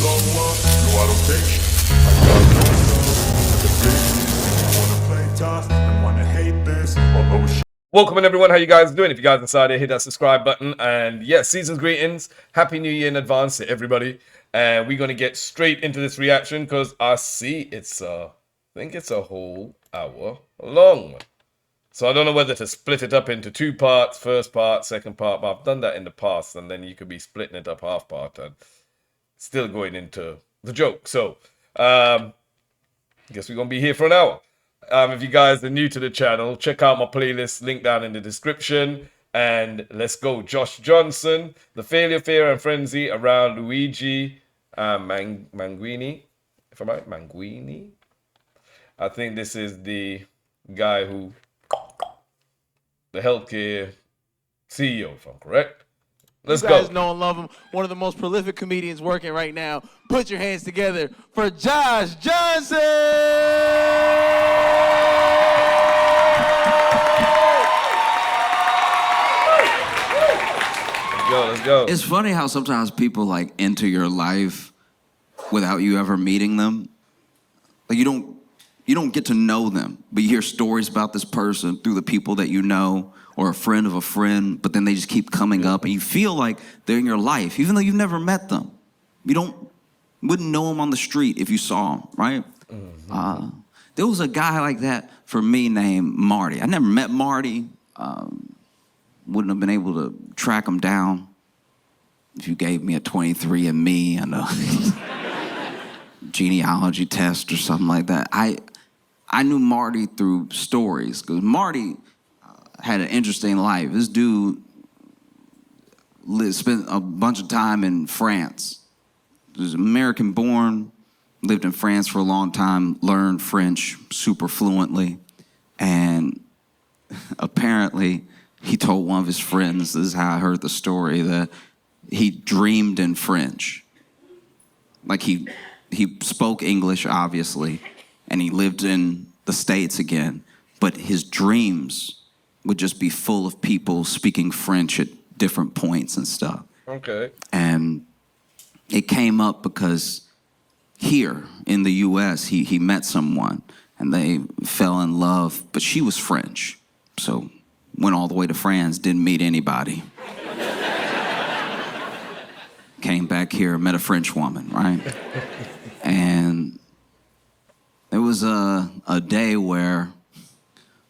whistleblower. No, I don't take shit. I got no love. The business. Wanna play tough and wanna hate this. Although Welcome everyone, how you guys doing? If you guys inside hit that subscribe button, and yes, season's greetings, happy new year in advance to everybody. And we're gonna get straight into this reaction because I see it's I think it's a whole hour long. So I don't know whether to split it up into two parts, first part, second part, but I've done that in the past, and then you could be splitting it up half part and still going into the joke. So I guess we're gonna be here for an hour. If you guys are new to the channel, check out my playlist, link down in the description. And let's go. Josh Johnson, The Failure, Fear, and Frenzy around Luigi Mangione. If I'm right, Mangione. I think this is the guy who, the healthcare CEO, if I'm correct. Let's go. You guys know and love him. One of the most prolific comedians working right now. Put your hands together for Josh Johnson! Let's go. It's funny how sometimes people like enter your life without you ever meeting them. Like you don't get to know them, but you hear stories about this person through the people that you know or a friend of a friend, but then they just keep coming up and you feel like they're in your life, even though you've never met them. You wouldn't know them on the street if you saw them, right? Mm-hmm. There was a guy like that for me named Marty. I never met Marty. Wouldn't have been able to track him down if you gave me a 23andMe and a genealogy test or something like that. I knew Marty through stories because Marty had an interesting life. This dude spent a bunch of time in France. He was American born, lived in France for a long time, learned French super fluently, and apparently he told one of his friends, this is how I heard the story, that he dreamed in French. Like he spoke English, obviously, and he lived in the States again, but his dreams would just be full of people speaking French at different points and stuff. Okay. And it came up because here in the US, he met someone and they fell in love, but she was French. So went all the way to France, didn't meet anybody. Came back here, met a French woman, right? And there was a day where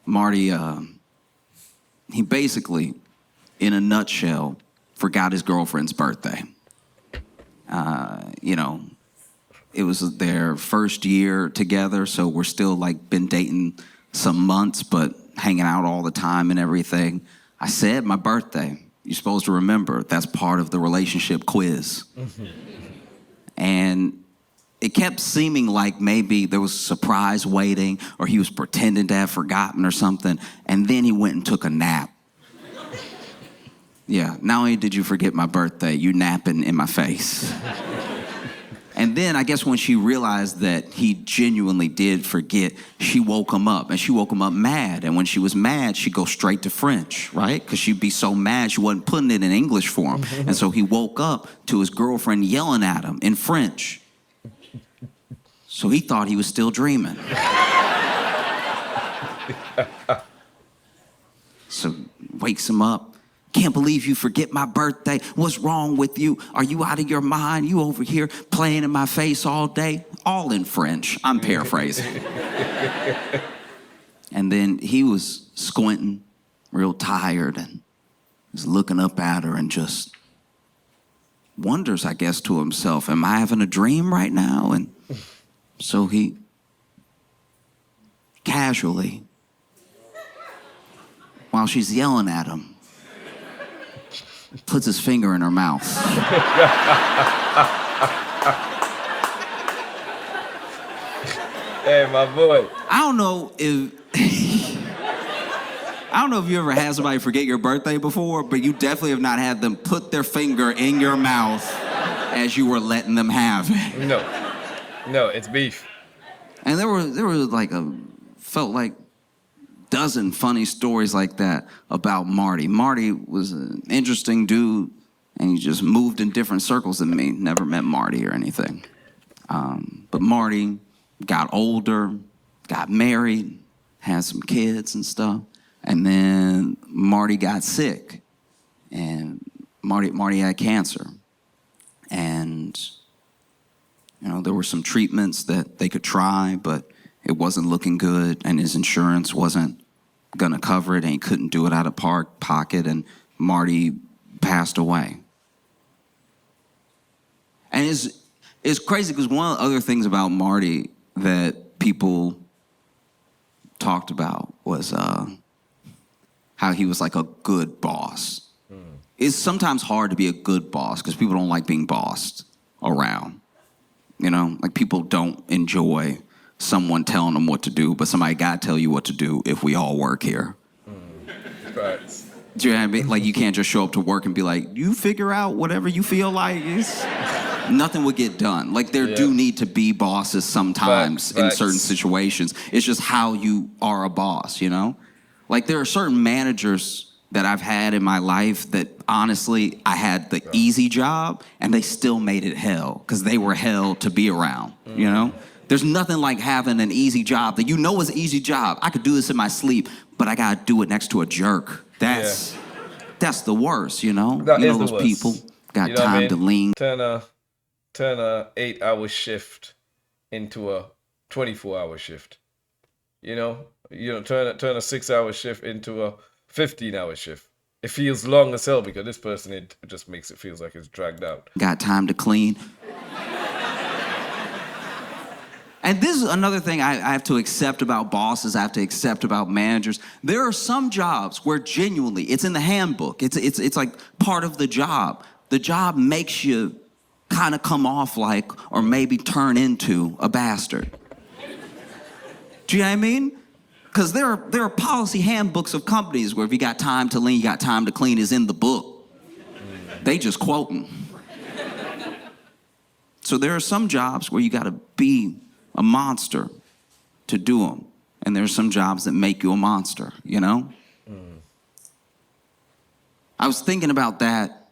Marty, he basically, in a nutshell, forgot his girlfriend's birthday. It was their first year together, so we're still like been dating some months, but hanging out all the time and everything. I said my birthday. You're supposed to remember. That's part of the relationship quiz. And it kept seeming like maybe there was a surprise waiting or he was pretending to have forgotten or something. And then he went and took a nap. Yeah, not only did you forget my birthday, you napping in my face. And then I guess when she realized that he genuinely did forget, she woke him up, and she woke him up mad. And when she was mad, she'd go straight to French, right? Because she'd be so mad she wasn't putting it in English for him. And so he woke up to his girlfriend yelling at him in French. So he thought he was still dreaming. So wakes him up. Can't believe you forget my birthday. What's wrong with you? Are you out of your mind? You over here playing in my face all day? All in French. I'm paraphrasing. And then he was squinting, real tired, and was looking up at her and just wonders, I guess, to himself, am I having a dream right now? And so he casually, while she's yelling at him, puts his finger in her mouth. Hey, my boy. I don't know if you ever had somebody forget your birthday before, but you definitely have not had them put their finger in your mouth as you were letting them have it. No, it's beef. And there was like felt like dozen funny stories like that about Marty. Marty was an interesting dude and he just moved in different circles than me. Never met Marty or anything. But Marty got older, got married, had some kids and stuff. And then Marty got sick, and Marty had cancer. And, you know, there were some treatments that they could try, but it wasn't looking good, and his insurance wasn't gonna cover it, and he couldn't do it out of pocket, and Marty passed away. And it's crazy because one of the other things about Marty that people talked about was how he was like a good boss. It's sometimes hard to be a good boss because people don't like being bossed around. You know, like people don't enjoy someone telling them what to do, but somebody got to tell you what to do if we all work here. Right. Do you know what I mean? Like you can't just show up to work and be like, you figure out whatever you feel like. Nothing would get done. Like there do need to be bosses sometimes in certain situations. It's just how you are a boss, you know? Like there are certain managers that I've had in my life that honestly, I had the easy job and they still made it hell because they were hell to be around, you know? There's nothing like having an easy job that you know is an easy job. I could do this in my sleep, but I gotta do it next to a jerk. That's the worst, you know? That you is know the those worst. people got You know what I time mean? to lean. Turn a 8-hour shift into a 24-hour shift. You know, turn a 6-hour shift into a 15-hour shift. It feels long as hell because this person, it just makes it feels like it's dragged out. Got time to clean. And this is another thing I have to accept about bosses, I have to accept about managers. There are some jobs where genuinely, it's in the handbook, it's like part of the job. The job makes you kind of come off like, or maybe turn into a bastard. Do you know what I mean? Because there are policy handbooks of companies where if you got time to lean, you got time to clean is in the book. They just quote them. So there are some jobs where you got to be a monster to do them. And there's some jobs that make you a monster, you know? I was thinking about that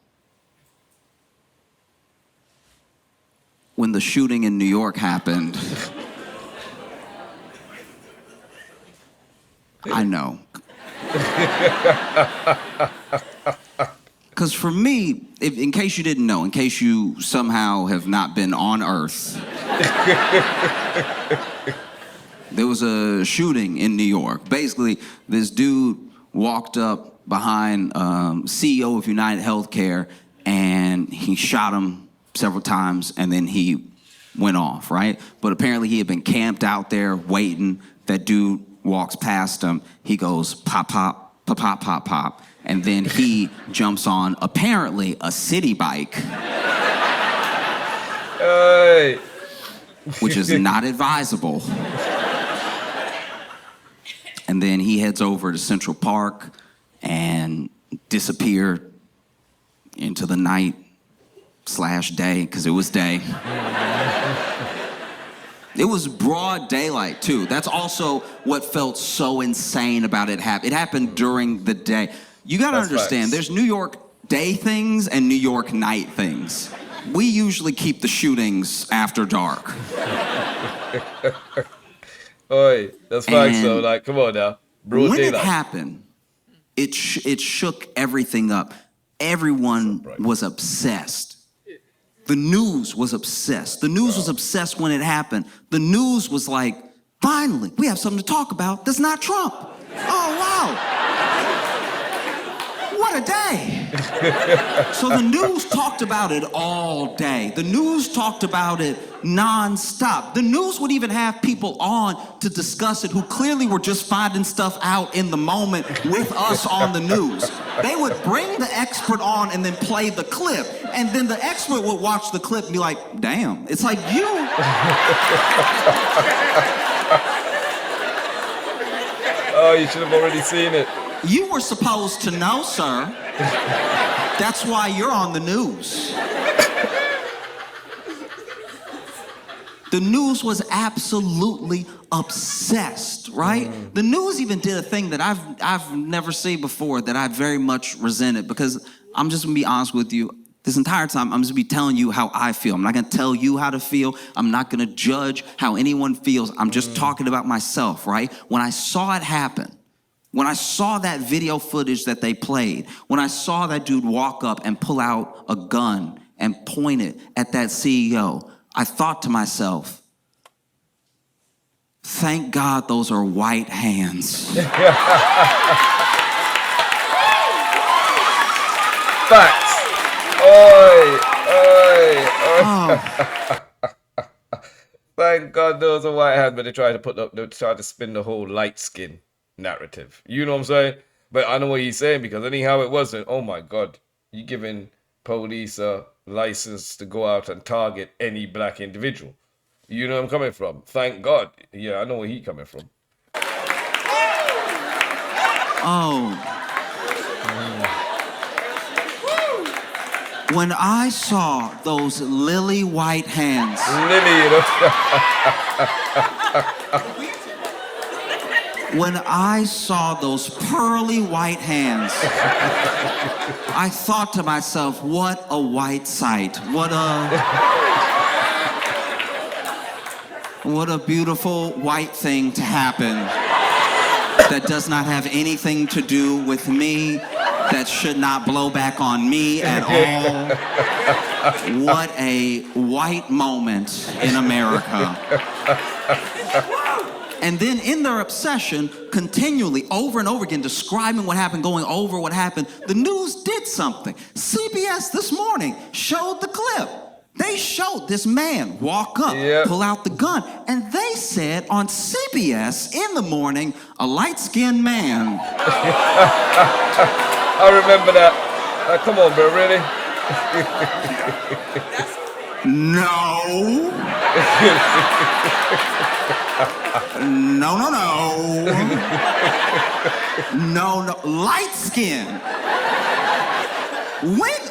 when the shooting in New York happened. I know. Because for me, in case you didn't know, in case you somehow have not been on Earth, there was a shooting in New York. Basically, this dude walked up behind CEO of United Healthcare and he shot him several times and then he went off, right? But apparently he had been camped out there waiting. That dude walks past him. He goes pop, pop, pop, pop, pop, pop. And then he jumps on, apparently, a city bike. Hey. Which is not advisable. And then he heads over to Central Park and disappeared into the night/day, because it was day. It was broad daylight, too. That's also what felt so insane about it. It happened during the day. You gotta understand, facts. There's New York day things and New York night things. We usually keep the shootings after dark. Oi, that's facts though. Like, come on now. Broad When daylight. it happened, it shook everything up. Everyone was obsessed. The news was obsessed. The news was obsessed when it happened. The news was like, finally, we have something to talk about that's not Trump. Oh, wow. What a day. So the news talked about it all day. The news talked about it nonstop. The news would even have people on to discuss it who clearly were just finding stuff out in the moment with us on the news. They would bring the expert on and then play the clip. And then the expert would watch the clip and be like, damn, it's like you. Oh, you should have already seen it. You were supposed to know, sir. That's why you're on the news. The news was absolutely obsessed, right? The news even did a thing that I've never seen before that I very much resented, because I'm just gonna be honest with you, This entire time, I'm just be telling you how I feel. I'm not gonna tell you how to feel. I'm not gonna judge how anyone feels. I'm just talking about myself, right? When I saw it happen, when I saw that video footage that they played, when I saw that dude walk up and pull out a gun and point it at that CEO, I thought to myself, thank God those are white hands. Facts. Oi, oi, oi. Oh, Thank God those are white hands, but they try to spin the whole light skin narrative. You know what I'm saying? But I know what he's saying, because anyhow it wasn't. Oh my God, you giving police a license to go out and target any black individual. You know where I'm coming from? Thank God. Yeah, I know where he's coming from. oh. When I saw those lily white hands, Lily, you know. when I saw those pearly white hands, I thought to myself, what a white sight. What a beautiful white thing to happen that does not have anything to do with me, that should not blow back on me at all. What a white moment in America. And then in their obsession, continually, over and over again, describing what happened, going over what happened, the news did something. CBS this morning showed the clip. They showed this man walk up, pull out the gun, and they said on CBS in the morning, a light-skinned man. I remember that. Come on, bro, really? No. No. Light skin. When?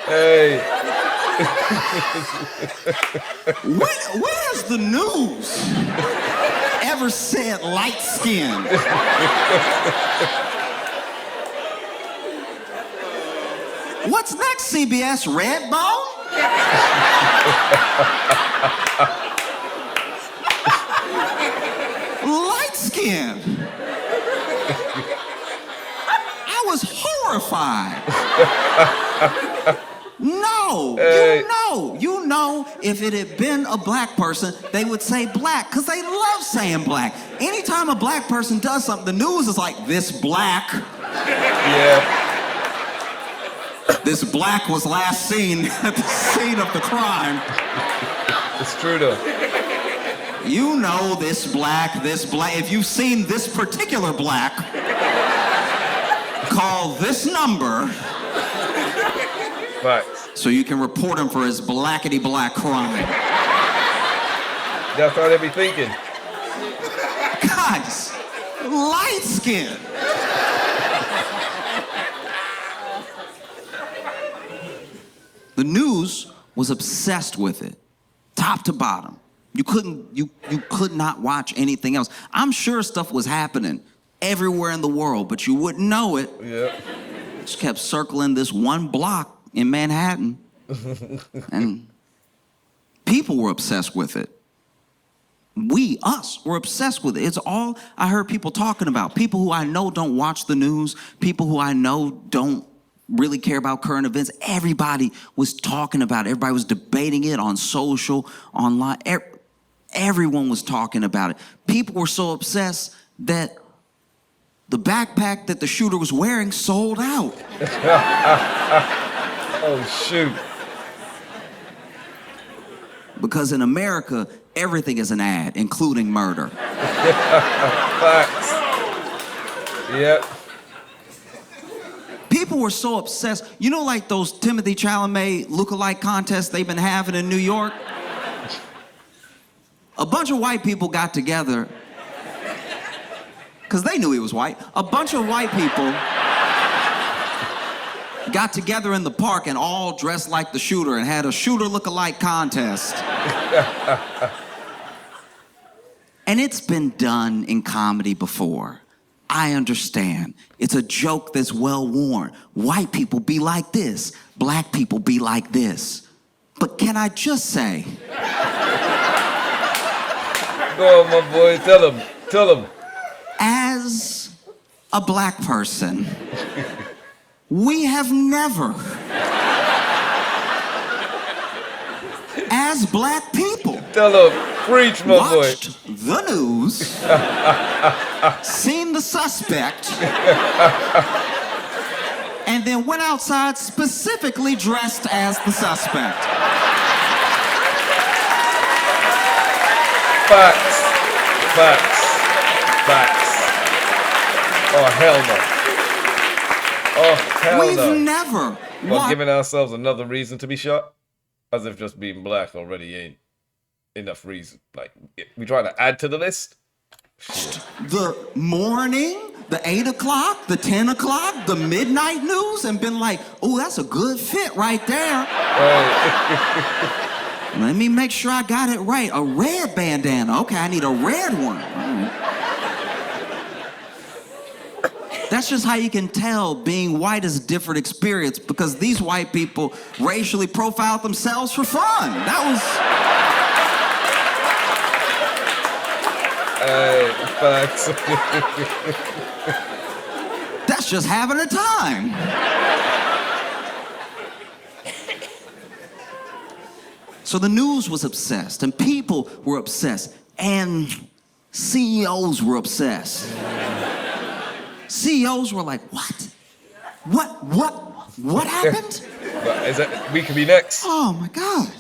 Hey. When has the news ever said light skin? What's next, CBS? Red bone? Light skin. I was horrified. No, you know, if it had been a black person, they would say black, because they love saying black. Anytime a black person does something, the news is like, this black. Yeah. This black was last seen at the scene of the crime. It's true though. You know this black. If you've seen this particular black, call this number. Facts. So you can report him for his blackety black crime. That's how they be thinking. Guys, light skin. The news was obsessed with it, top to bottom. You could not watch anything else. I'm sure stuff was happening everywhere in the world, but you wouldn't know it. Yeah. Just kept circling this one block in Manhattan, and people were obsessed with it. Us were obsessed with it. It's all I heard people talking about. People who I know don't watch the news, people who I know don't really care about current events. Everybody was talking about it. Everybody was debating it on social, online. Everyone was talking about it. People were so obsessed that the backpack that the shooter was wearing sold out. Oh, shoot. Because in America, everything is an ad, including murder. Facts. Yep. People were so obsessed. You know, like those Timothy Chalamet lookalike contests they've been having in New York? A bunch of white people got together, because they knew he was white. A bunch of white people got together in the park and all dressed like the shooter and had a shooter lookalike contest. And it's been done in comedy before. I understand. It's a joke that's well worn. White people be like this. Black people be like this. But can I just say... Go on, my boy. Tell him. Tell him. As a black person, we have never, as black people, Tell him. Preach, my boy. watched the news, seen the suspect, and then went outside specifically dressed as the suspect. Facts. Facts. Facts. Oh, hell no. Oh, hell We've no. never Well, giving ourselves another reason to be shot? As if just being black already ain't enough reason. Like, we trying to add to the list? the morning, the 8 o'clock, the 10 o'clock, the midnight news and been like, oh, that's a good fit right there. Let me make sure I got it right. A red bandana. Okay, I need a red one. All right. That's just how you can tell being white is a different experience because these white people racially profiled themselves for fun. That was... Facts. That's just having a time. So the news was obsessed, and people were obsessed, and CEOs were obsessed. CEOs were like, what? What happened? Is that, we could be next. Oh my God.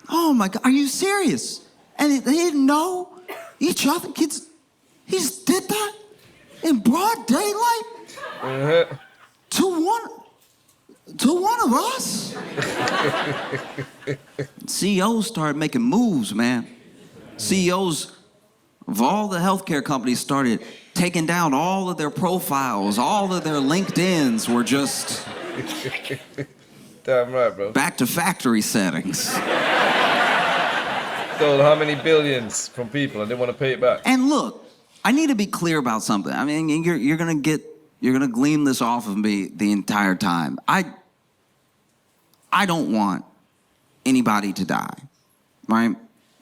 Oh my God, are you serious? And they didn't know each other? Kids, he just did that in broad daylight? Uh-huh. To one of us? CEOs started making moves, man. CEOs of all the healthcare companies started taking down all of their profiles. All of their LinkedIns were just Damn right, bro. back to factory settings. Stole how many billions from people and they want to pay it back. And look, I need to be clear about something. I mean, you're gonna glean this off of me the entire time. I don't want anybody to die, right?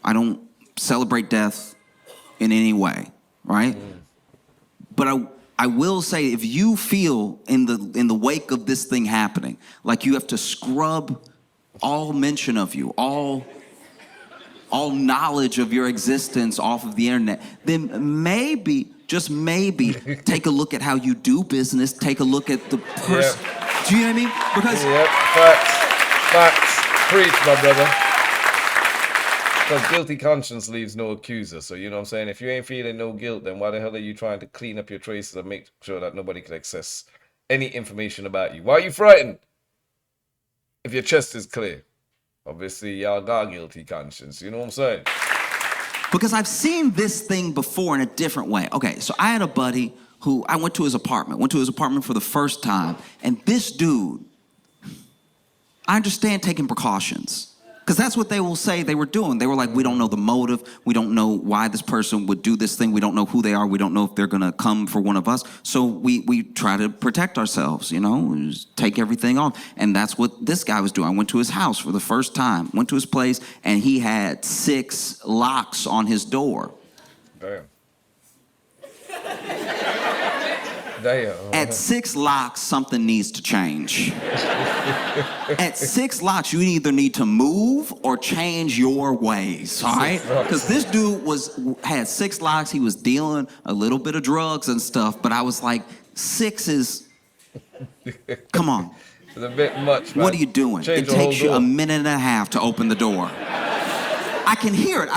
I don't celebrate death in any way, right? But I will say, if you feel in the wake of this thing happening, like you have to scrub all mention of you, all knowledge of your existence off of the internet, then maybe, just maybe, take a look at how you do business, take a look at the person. Yep. Do you know what I mean? Because Yep, facts. Facts. Preach, my brother. Because guilty conscience leaves no accuser. So, you know what I'm saying? If you ain't feeling no guilt, then why the hell are you trying to clean up your traces and make sure that nobody can access any information about you? Why are you frightened? If your chest is clear. Obviously, y'all got guilty conscience. You know what I'm saying? Because I've seen this thing before in a different way. Okay, so I had a buddy who, I went to his apartment for the first time, and this dude, I understand taking precautions, because that's what they will say they were doing. They were like, we don't know the motive, we don't know why this person would do this thing, we don't know who they are, we don't know if they're gonna come for one of us, so we try to protect ourselves, you know, we just take everything off. And that's what this guy was doing. I went to his house for the first time, went to his place, and he had 6 locks on his door. Damn. Damn. At 6 locks, something needs to change. At 6 locks, you either need to move or change your ways, all right? Because this dude had 6 locks. He was dealing a little bit of drugs and stuff, but I was like, 6 is, come on. It's a bit much, man. What are you doing? Change It the whole takes you door. a minute and a half to open the door. I can hear it.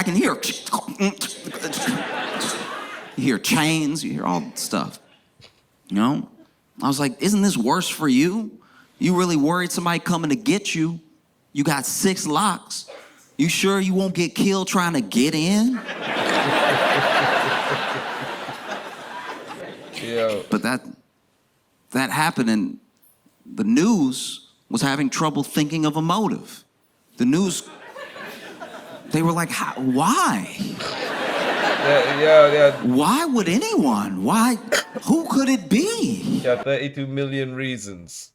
You hear chains, you hear all stuff. You know? I was like, isn't this worse for you? You really worried somebody coming to get you? You got 6 locks. You sure you won't get killed trying to get in? Yeah. But that happened, and the news was having trouble thinking of a motive. The news, they were like, why? Yeah. Why would anyone? Why? Who could it be? Yeah, 32 million reasons.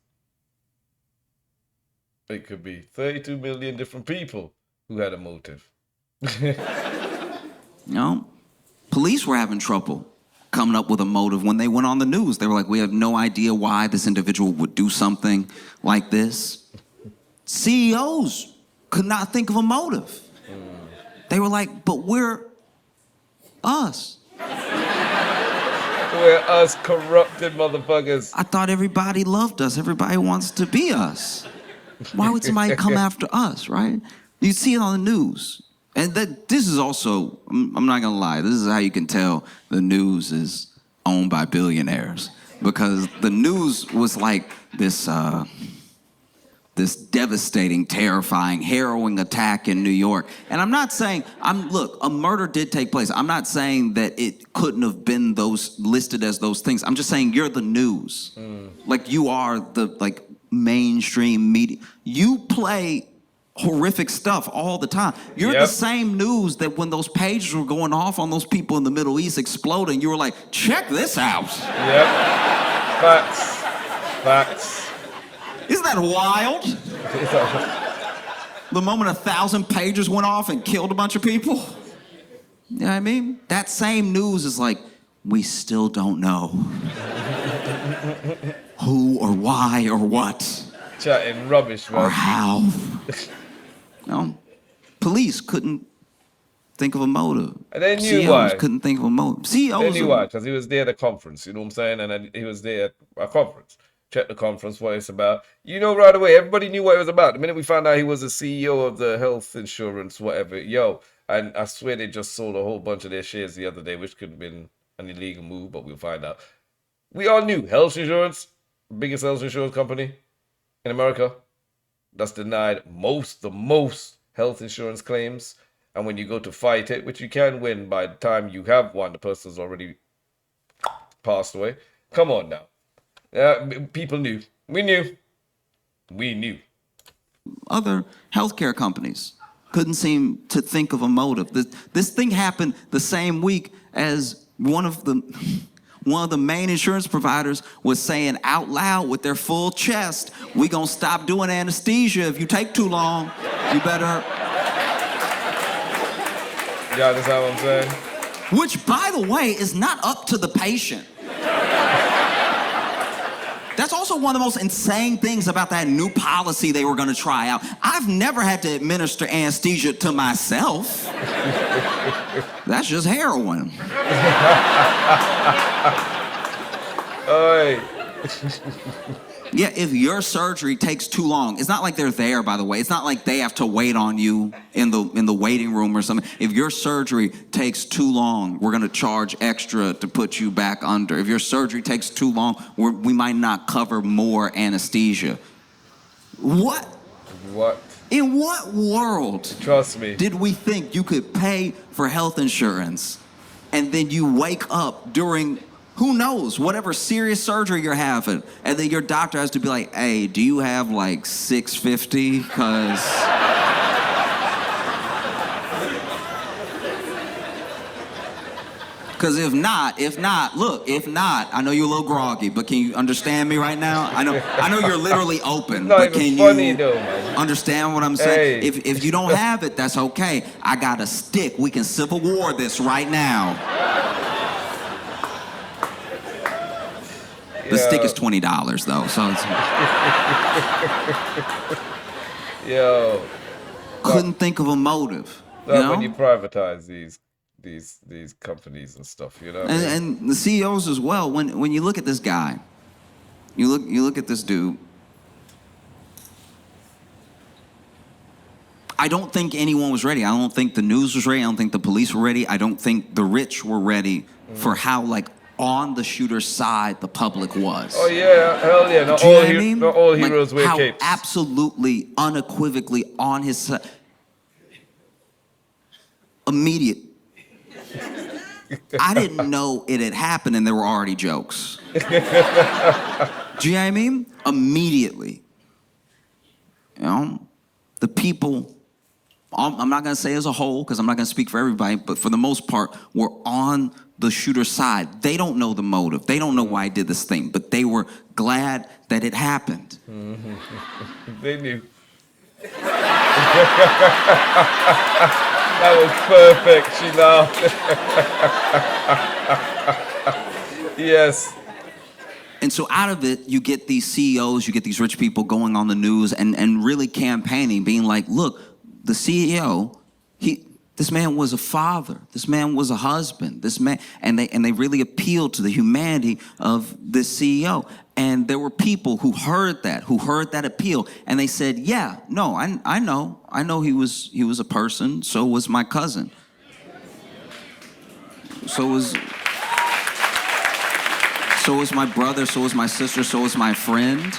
It could be 32 million different people who had a motive. Police were having trouble coming up with a motive when they went on the news. They were like, we have no idea why this individual would do something like this. CEOs could not think of a motive. They were like, but we're us. We're us corrupted motherfuckers. I thought everybody loved us. Everybody wants to be us. Why would somebody come after us, right? You see it on the news. And this is also, I'm not gonna lie, this is how you can tell the news is owned by billionaires. Because the news was like this devastating, terrifying, harrowing attack in New York. And I'm not saying, look, a murder did take place. I'm not saying that it couldn't have been those listed as those things. I'm just saying you're the news. Like you are the mainstream media. You play horrific stuff all the time. You're the same news that when those pages were going off on those people in the Middle East exploding, you were like, check this out. Yep. Facts. Isn't that wild? The moment 1,000 pages went off and killed a bunch of people. You know what I mean? That same news is like, we still don't know who or why or what. Chatting rubbish, man. Or how. Police couldn't think of a motive. And they knew CEOs why. Couldn't think of a motive. CEOs. They knew why, because he was there at a conference, you know what I'm saying? And then he was there at a conference. Check the conference, what it's about. You know right away, everybody knew what it was about. The minute we found out he was the CEO of the health insurance, whatever, and I swear they just sold a whole bunch of their shares the other day, which could have been an illegal move, but we'll find out. We all knew health insurance, biggest health insurance company in America, that's denied the most health insurance claims. And when you go to fight it, which you can win by the time you have one, the person's already passed away. Come on now. People knew. We knew. Other healthcare companies couldn't seem to think of a motive. This thing happened the same week as one of the main insurance providers was saying out loud with their full chest, we gonna stop doing anesthesia if you take too long. You better. Yeah, that's how I'm saying. Which, by the way, is not up to the patient. That's also one of the most insane things about that new policy they were going to try out. I've never had to administer anesthesia to myself. That's just heroin. Oi. Yeah, if your surgery takes too long, it's not like they're there, by the way. It's not like they have to wait on you in the waiting room or something. If your surgery takes too long, we're going to charge extra to put you back under. If your surgery takes too long, we might not cover more anesthesia. What? In what world, Trust me, did we think you could pay for health insurance and then you wake up during, who knows, whatever serious surgery you're having, and then your doctor has to be like, hey, do you have like 650? Because if not, I know you're a little groggy, but can you understand me right now? I know you're literally open, not but even can funny you though, man. understand what I'm saying? Hey. If you don't have it, that's okay. I got a stick. We can Civil War this right now. The stick is $20 though, so it's... Yo. Couldn't think of a motive. That's You know? when you privatize these companies and stuff, you know. What I mean? And the CEOs as well. When you look at this guy, you look at this dude. I don't think anyone was ready. I don't think the news was ready. I don't think the police were ready. I don't think the rich were ready for how on the shooter's side the public was. Oh yeah, hell yeah. Not all heroes wear capes. How absolutely, unequivocally on his side. Immediate. I didn't know it had happened and there were already jokes. Do you know what I mean? Immediately. You know? The people I'm not going to say as a whole, because I'm not going to speak for everybody, but for the most part, were on the shooter's side. They don't know the motive. They don't know why he did this thing, but they were glad that it happened. They knew. That was perfect. She laughed. Yes. And so out of it, you get these CEOs, you get these rich people going on the news and really campaigning, being like, look, the CEO, this man was a father, this man was a husband, this man, and they really appealed to the humanity of this CEO. And there were people who heard that appeal, and they said, yeah, no, I know he was a person, so was my cousin. So was my brother, so was my sister, so was my friend.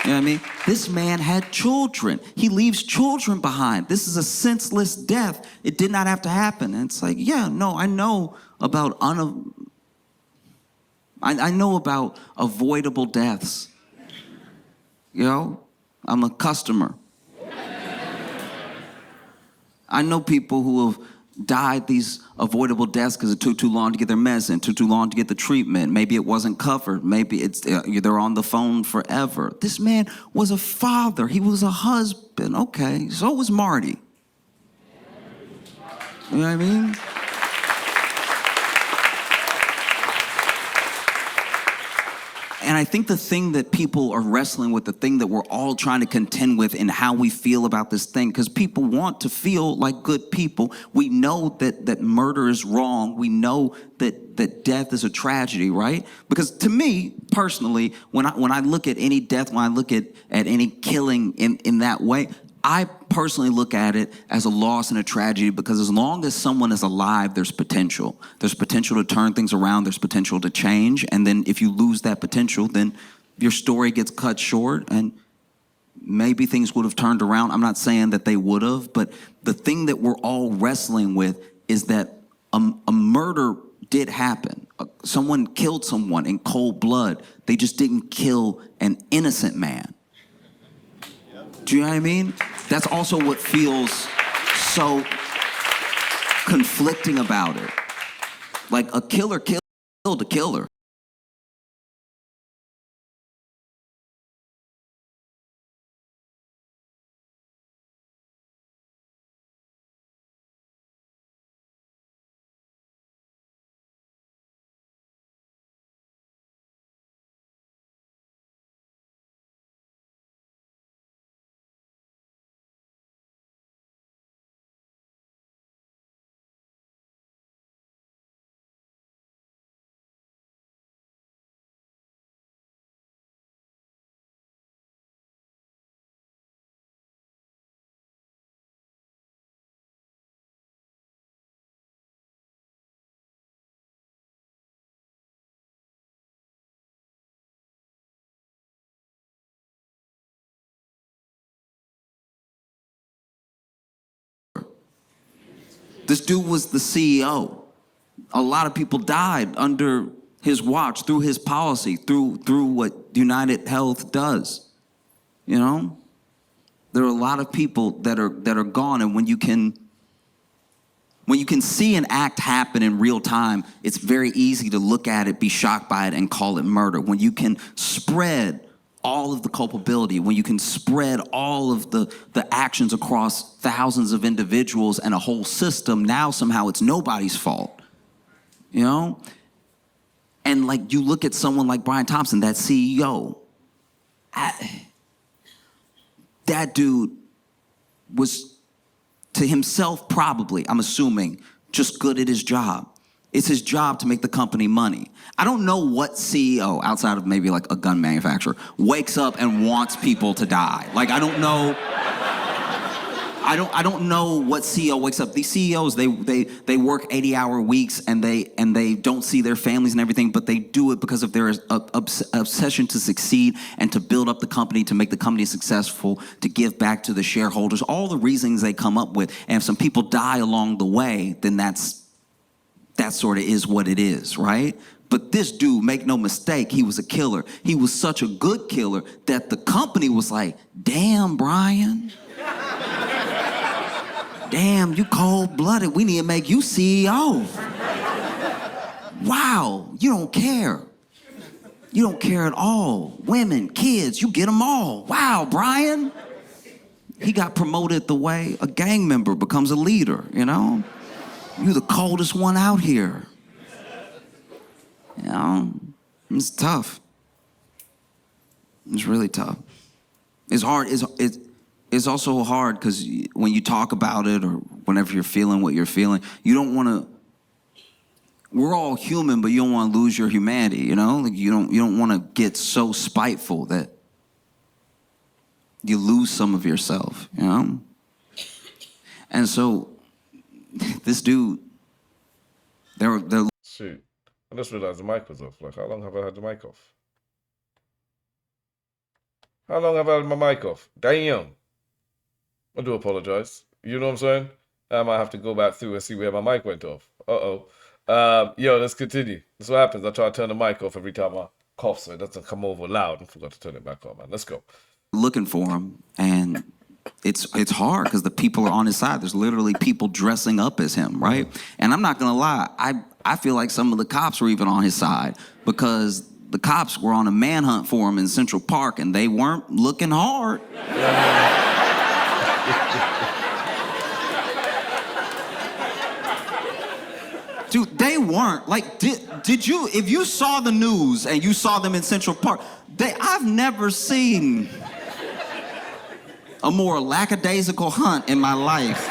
You know what I mean? This man had children. He leaves children behind. This is a senseless death. It did not have to happen. And it's like, yeah, no, I know about I know about avoidable deaths. You know? I'm a customer. I know people who have died these avoidable deaths because it took too long to get their medicine, took too long to get the treatment. Maybe it wasn't covered. Maybe they're on the phone forever. This man was a father. He was a husband. Okay, so was Marty. You know what I mean? And I think the thing that people are wrestling with, the thing that we're all trying to contend with in how we feel about this thing, because people want to feel like good people. We know that murder is wrong. We know that death is a tragedy, right? Because to me, personally, when I look at any death, when I look at any killing in that way, I personally look at it as a loss and a tragedy, because as long as someone is alive, there's potential. There's potential to turn things around. There's potential to change. And then if you lose that potential, then your story gets cut short and maybe things would have turned around. I'm not saying that they would have, but the thing that we're all wrestling with is that a murder did happen. Someone killed someone in cold blood. They just didn't kill an innocent man. Do you know what I mean? That's also what feels so conflicting about it. Like a killer killed a killer. This dude was the CEO. A lot of people died under his watch, through his policy, through what United Health does. You know? There are a lot of people that are gone, and when you can see an act happen in real time, it's very easy to look at it, be shocked by it, and call it murder. When you can spread all of the culpability, when you can spread all of the actions across thousands of individuals and a whole system, now somehow it's nobody's fault, you know? And like, you look at someone like Brian Thompson, that CEO, that dude was, to himself probably, I'm assuming, just good at his job. It's his job to make the company money. I don't know what CEO, outside of maybe like a gun manufacturer, wakes up and wants people to die. Like, I don't know. I don't know what CEO wakes up. These CEOs, they work 80-hour weeks and they don't see their families and everything, but they do it because of their obsession to succeed and to build up the company, to make the company successful, to give back to the shareholders, all the reasons they come up with. And if some people die along the way, then that sort of is what it is, right? But this dude, make no mistake, he was a killer. He was such a good killer that the company was like, damn, Brian. Damn, you cold-blooded. We need to make you CEO. Wow, you don't care. You don't care at all. Women, kids, you get them all. Wow, Brian. He got promoted the way a gang member becomes a leader, you know? You the coldest one out here. You know? It's tough. It's really tough. It's hard. It's also hard because when you talk about it or whenever you're feeling what you're feeling, you don't want to. We're all human, but you don't want to lose your humanity. You know, like you don't want to get so spiteful that you lose some of yourself. You know, and so this dude, they're. Shoot, I just realized the mic was off. Like, how long have I had the mic off? How long have I had my mic off? Damn. I do apologize. You know what I'm saying? I might have to go back through and see where my mic went off. Uh-oh. Yo, let's continue. That's what happens. I try to turn the mic off every time I cough so it doesn't come over loud. I forgot to turn it back on, man. Let's go. Looking for him, and it's hard because the people are on his side. There's literally people dressing up as him, right? And I'm not gonna lie, I feel like some of the cops were even on his side because the cops were on a manhunt for him in Central Park, and they weren't looking hard. Dude, they weren't. Like, did you, if you saw the news and you saw them in Central Park, I've never seen a more lackadaisical hunt in my life.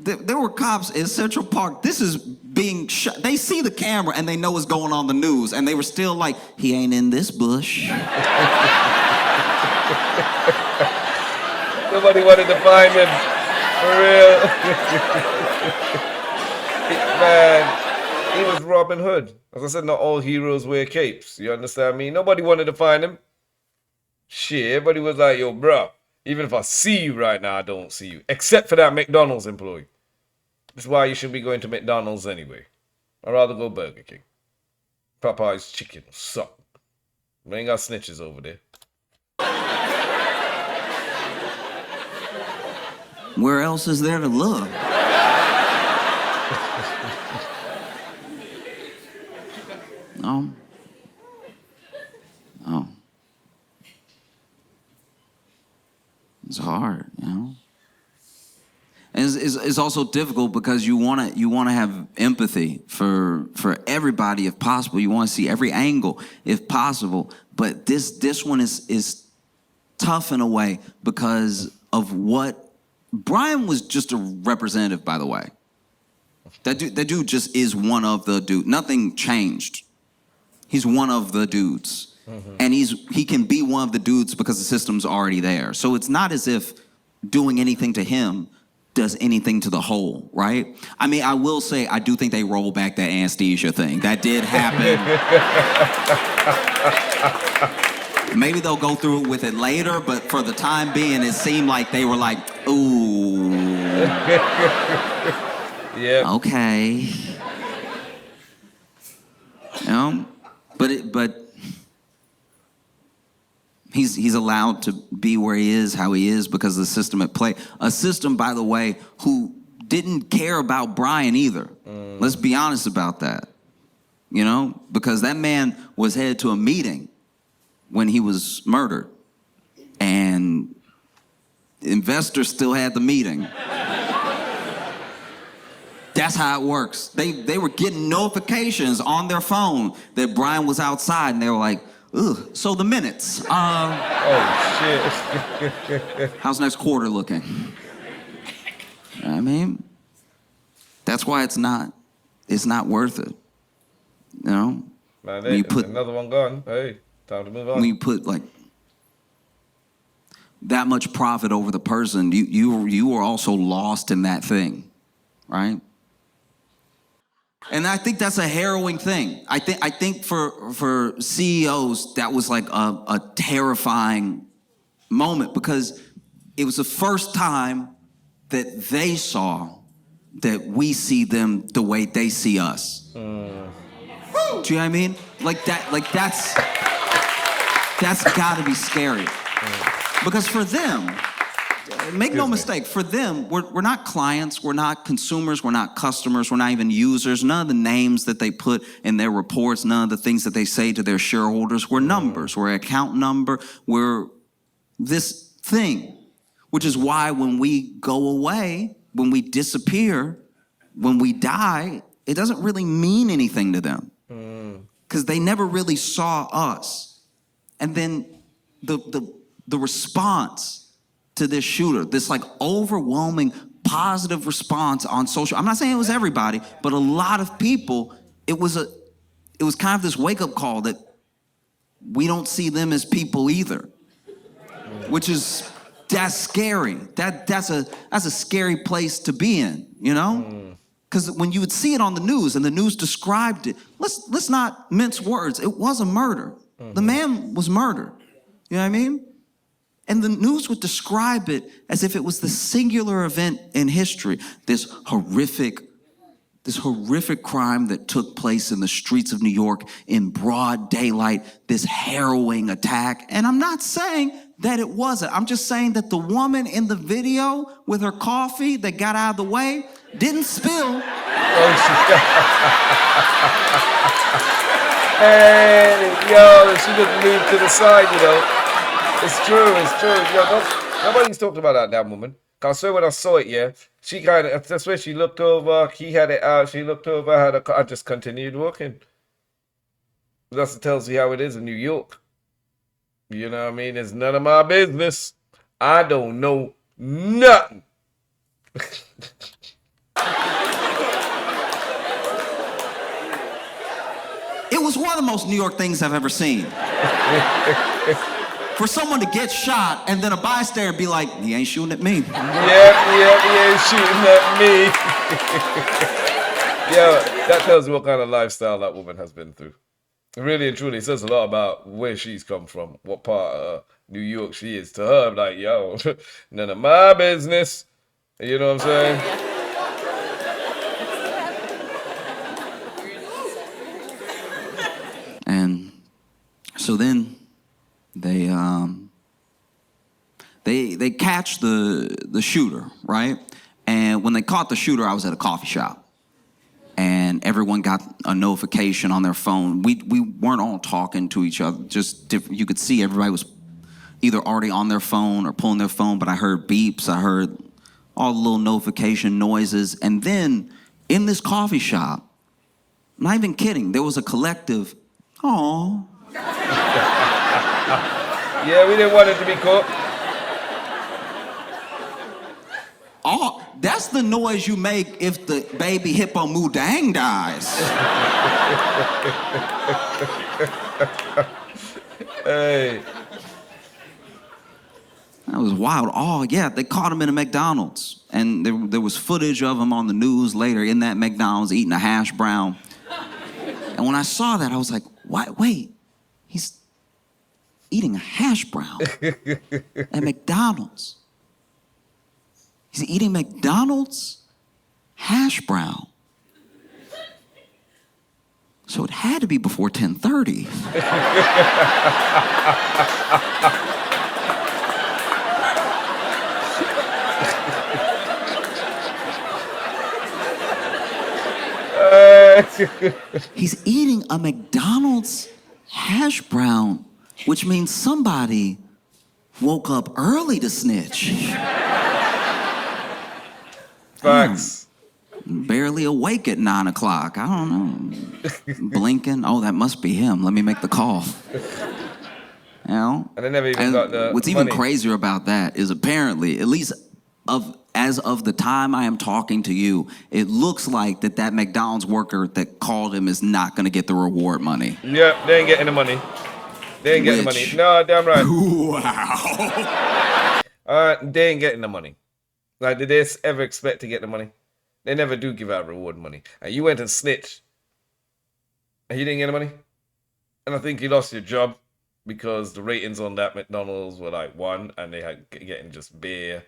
There were cops in Central Park. This is being shot. They see the camera and they know what's going on the news, and they were still like, he ain't in this bush. Nobody wanted to find him. For real. Man, he was Robin Hood. As I said, not all heroes wear capes. You understand me? Nobody wanted to find him. Shit, everybody was like, yo, bro, even if I see you right now, I don't see you. Except for that McDonald's employee. That's why you shouldn't be going to McDonald's anyway. I'd rather go Burger King. Popeye's chicken or something. We ain't got snitches over there. Where else is there to look? No. No. It's hard, you know. And it's also difficult because you want to have empathy for everybody if possible. You want to see every angle if possible. But this one is tough in a way because of what Brian was just a representative, by the way. That dude just is one of the dudes. Nothing changed. He's one of the dudes. Mm-hmm. And he can be one of the dudes because the system's already there. So it's not as if doing anything to him does anything to the whole, right? I mean, I will say, I do think they rolled back that anesthesia thing. That did happen. Maybe they'll go through with it later, but for the time being, it seemed like they were like, ooh. Yeah. Okay. You know? But he's allowed to be where he is, how he is, because of the system at play. A system, by the way, who didn't care about Brian either. Let's be honest about that. You know? Because that man was headed to a meeting when he was murdered. And investors still had the meeting. That's how it works. They were getting notifications on their phone that Brian was outside, and they were like, ugh, so the minutes. Oh, shit. How's next quarter looking? I mean, that's why it's not worth it. You know? Man, when you put another one gone. Hey, time to move on. When you put like that much profit over the person, you were also lost in that thing, right? And I think that's a harrowing thing. I think for CEOs, that was like a terrifying moment because it was the first time that they saw that we see them the way they see us. Do you know what I mean? That's gotta be scary. Because for them, make no mistake, for them, we're not clients, we're not consumers, we're not customers, we're not even users. None of the names that they put in their reports, none of the things that they say to their shareholders, we're numbers. We're an account number, we're this thing, which is why when we go away, when we disappear, when we die, it doesn't really mean anything to them because they never really saw us. And then the response to this shooter, this like overwhelming positive response on social. I'm not saying it was everybody, but a lot of people, it was kind of this wake up call that we don't see them as people either, which is, that's scary. That's a scary place to be in, you know? Because when you would see it on the news and the news described it, let's not mince words. It was a murder. The man was murdered. You know what I mean? And the news would describe it as if it was the singular event in history, this horrific crime that took place in the streets of New York in broad daylight, this harrowing attack. And I'm not saying that it wasn't. I'm just saying that the woman in the video with her coffee that got out of the way didn't spill. Hey, yo, she just moved to the side, you know. It's true. Yo, nobody's talked about that damn woman. Cause I swear when I saw it, yeah, she kind of, that's where she looked over, he had it out, she looked over, I just continued walking. That tells you how it is in New York. You know what I mean? It's none of my business. I don't know nothing. It was one of the most New York things I've ever seen. For someone to get shot and then a bystander be like, he ain't shooting at me. Yep, he ain't shooting at me. Yeah, that tells you what kind of lifestyle that woman has been through. Really and truly, it says a lot about where she's come from, what part of New York she is. To her, I'm like, yo, none of my business. You know what I'm saying? And so then they catch the shooter, right? And when they caught the shooter, I was at a coffee shop. And everyone got a notification on their phone. We weren't all talking to each other. Just different. You could see everybody was either already on their phone or pulling their phone. But I heard beeps. I heard all the little notification noises. And then in this coffee shop, I'm not even kidding, there was a collective, "Aw." Yeah, we didn't want it to be caught. Oh, that's the noise you make if the baby hippo Mudang dies. Hey. That was wild. Oh, yeah, they caught him in a McDonald's. And there was footage of him on the news later in that McDonald's eating a hash brown. And when I saw that, I was like, what? Wait, he's eating a hash brown at McDonald's. He's eating McDonald's hash brown. So it had to be before 10:30. He's eating a McDonald's hash brown, which means somebody woke up early to snitch. Facts. Barely awake at 9 o'clock. I don't know. Blinking. Oh, that must be him. Let me make the call. You know? And they never even got the what's money. even crazier about that is apparently, at least as of the time I am talking to you, it looks like that McDonald's worker that called him is not going to get the reward money. Yep, they ain't getting the money. They ain't getting the money. No, damn right. Wow. They ain't getting the money. Like, did they ever expect to get the money? They never do give out reward money. And you went and snitched, and you didn't get the money? And I think you lost your job because the ratings on that McDonald's were like 1, and they had getting just bare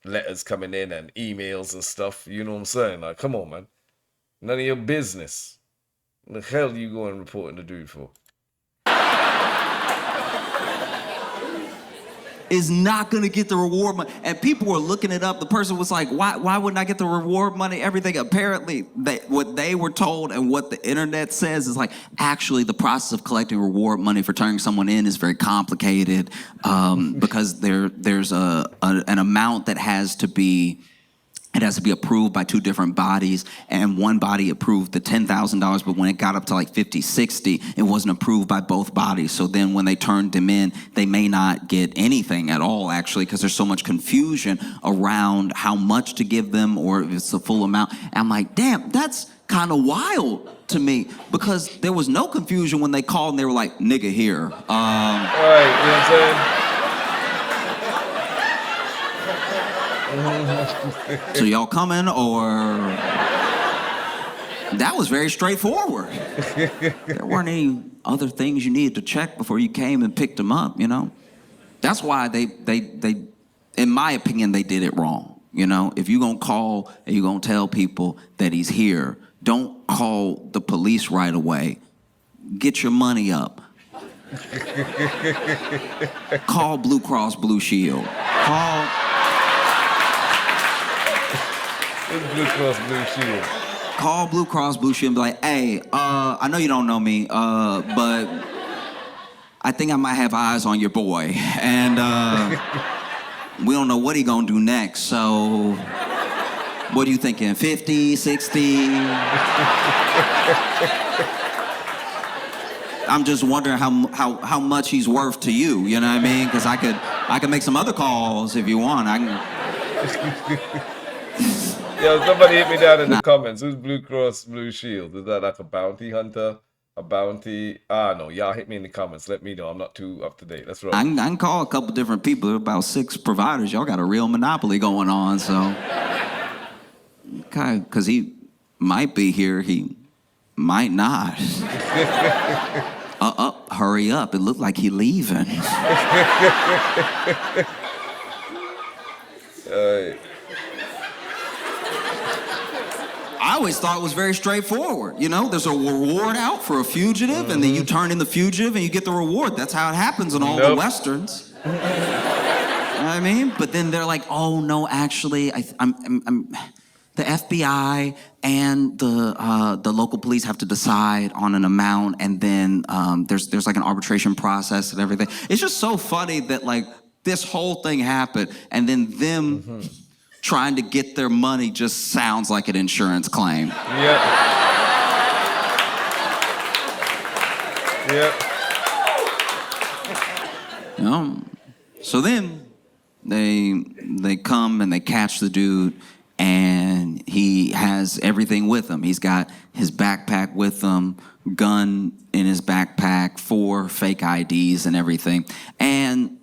letters coming in and emails and stuff. You know what I'm saying? Like, come on, man. None of your business. What the hell are you going reporting the dude for? is not gonna get the reward money. And people were looking it up. The person was like, why wouldn't I get the reward money? Everything. Apparently, what they were told and what the internet says is like, actually, the process of collecting reward money for turning someone in is very complicated because there's an amount that has to be approved by two different bodies, and one body approved the $10,000, but when it got up to like 50, 60, it wasn't approved by both bodies. So then when they turned them in, they may not get anything at all, actually, because there's so much confusion around how much to give them or if it's the full amount. And I'm like, damn, that's kind of wild to me, because there was no confusion when they called and they were like, nigga here. All right, you know what I'm saying? So y'all coming, or? That was very straightforward. There weren't any other things you needed to check before you came and picked them up, you know? That's why they in my opinion, they did it wrong. You know, if you're gonna call and you're gonna tell people that he's here, don't call the police right away. Get your money up. Call Blue Cross Blue Shield. Blue Cross Blue Shield. Call Blue Cross Blue Shield and be like, hey, I know you don't know me, but I think I might have eyes on your boy. And we don't know what he gonna do next, so what are you thinking, 50, 60? I'm just wondering how much he's worth to you, you know what I mean? Because I could make some other calls if you want. Yo, somebody hit me down in the comments. Who's Blue Cross Blue Shield? Is that like a bounty hunter? A bounty? No, y'all hit me in the comments. Let me know. I'm not too up to date. That's right. I can call a couple different people. About 6 providers. Y'all got a real monopoly going on, so. Okay, because he might be here. He might not. Hurry up. It looked like he leaving. I always thought it was very straightforward. You know, there's a reward out for a fugitive, and then you turn in the fugitive and you get the reward. That's how it happens in all the Westerns. You know what I mean? But then they're like, oh, no, actually, I'm the FBI and the local police have to decide on an amount, and then there's like an arbitration process and everything. It's just so funny that, like, this whole thing happened, and then them trying to get their money just sounds like an insurance claim. Yep. Yep. You know? So then they come and they catch the dude, and he has everything with him. He's got his backpack with him, gun in his backpack, 4 fake IDs and everything. And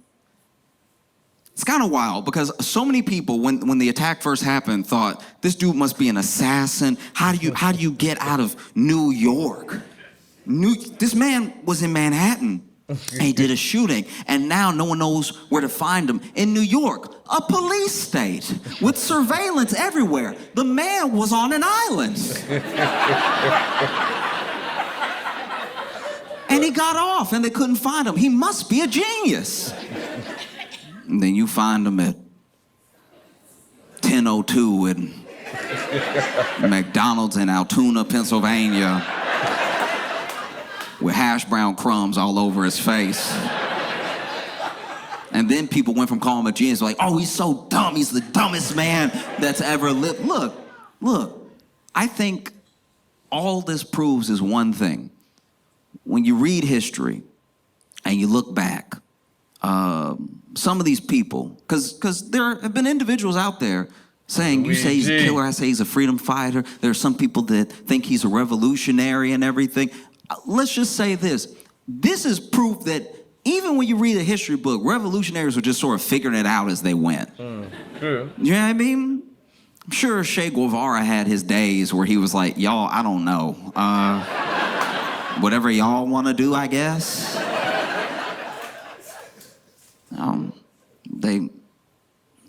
it's kind of wild because so many people, when the attack first happened, thought this dude must be an assassin. How do you get out of New York? This man was in Manhattan. And he did a shooting, and now no one knows where to find him. In New York, a police state with surveillance everywhere. The man was on an island. And he got off, and they couldn't find him. He must be a genius. And then you find him at 10:02 in McDonald's in Altoona, Pennsylvania, with hash brown crumbs all over his face. And then people went from calling him a genius, like, oh, he's so dumb. He's the dumbest man that's ever lived. Look, I think all this proves is one thing. When you read history and you look back, some of these people, because there have been individuals out there saying, you say he's a killer, I say he's a freedom fighter. There are some people that think he's a revolutionary and everything. Let's just say this. This is proof that even when you read a history book, revolutionaries were just sort of figuring it out as they went. True. You know what I mean? I'm sure Che Guevara had his days where he was like, y'all, I don't know. Whatever y'all want to do, I guess.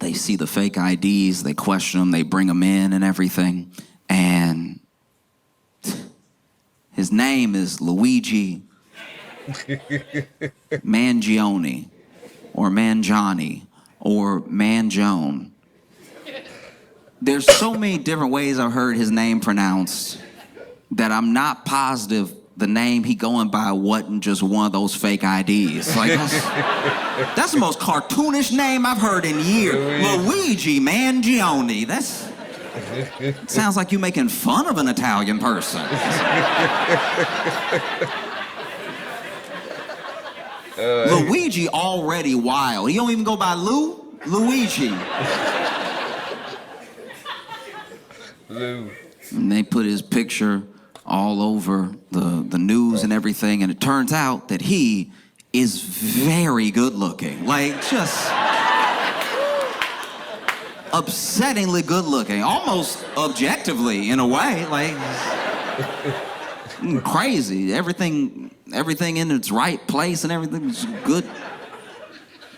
They see the fake IDs, they question them, they bring them in and everything. And his name is Luigi Mangione, or Mangione or Mangione. There's so many different ways I've heard his name pronounced that I'm not positive the name he going by wasn't just one of those fake IDs. Like, that's the most cartoonish name I've heard in years. Luigi Mangione. That's... sounds like you making fun of an Italian person. Luigi already wild. He don't even go by Luigi. Lou. And they put his picture all over the news and everything, and it turns out that he is very good looking. Like, just upsettingly good looking, almost objectively in a way. Like, crazy. Everything in its right place and everything's good.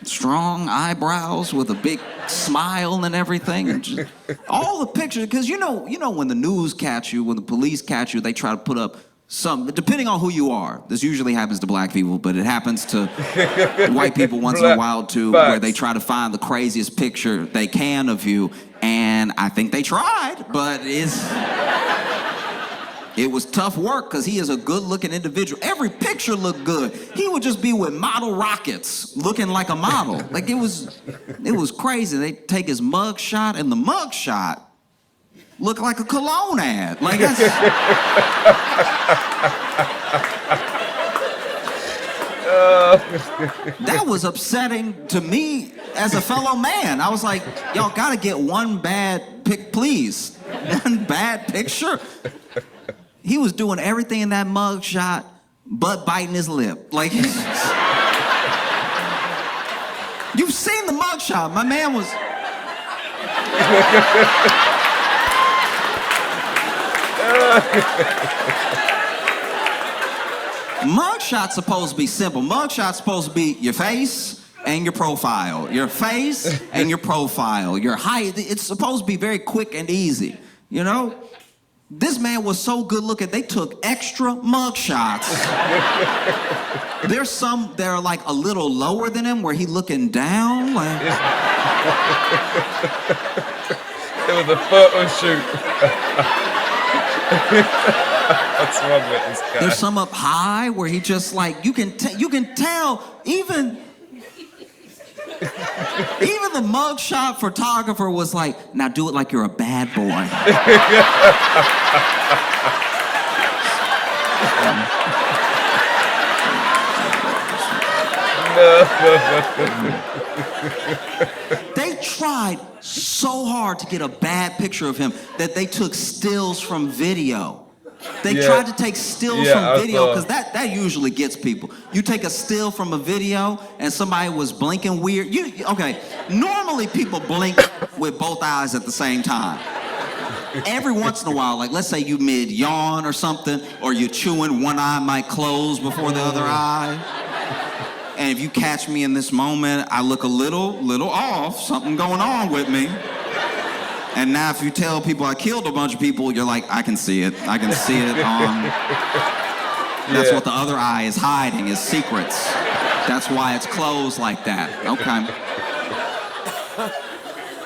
Strong eyebrows with a big smile and everything. And just, all the pictures, because you know when the news catch you, when the police catch you, they try to put up some, depending on who you are. This usually happens to black people, but it happens to white people once in a while too, where they try to find the craziest picture they can of you. And I think they tried, but it was tough work because he is a good-looking individual. Every picture looked good. He would just be with model rockets, looking like a model. Like, it was crazy. They take his mug shot, and the mug shot looked like a cologne ad. Like, that's... that was upsetting to me as a fellow man. I was like, y'all gotta get one bad pic, please. One bad picture. He was doing everything in that mug shot but biting his lip. Like, you've seen the mug shot. My man was... Mugshot's supposed to be simple. Mugshot's supposed to be your face and your profile. Your face and your profile. Your height. It's supposed to be very quick and easy, you know? This man was so good looking, they took extra mug shots. There's some that are like a little lower than him, where he looking down. Like... It was a photo shoot. What's wrong with this guy? There's some up high where he just like, you can tell, even the mugshot photographer was like, now do it like you're a bad boy. They tried so hard to get a bad picture of him that they took stills from video. They tried to take stills from video because that usually gets people. You take a still from a video and somebody was blinking weird. Okay, normally people blink with both eyes at the same time. Every once in a while, like let's say you mid-yawn or something, or you're chewing, one eye might close before the other eye. And if you catch me in this moment, I look a little off, something going on with me. And now if you tell people I killed a bunch of people, you're like, I can see it. I can see it on... That's what the other eye is hiding, is secrets. That's why it's closed like that. Okay.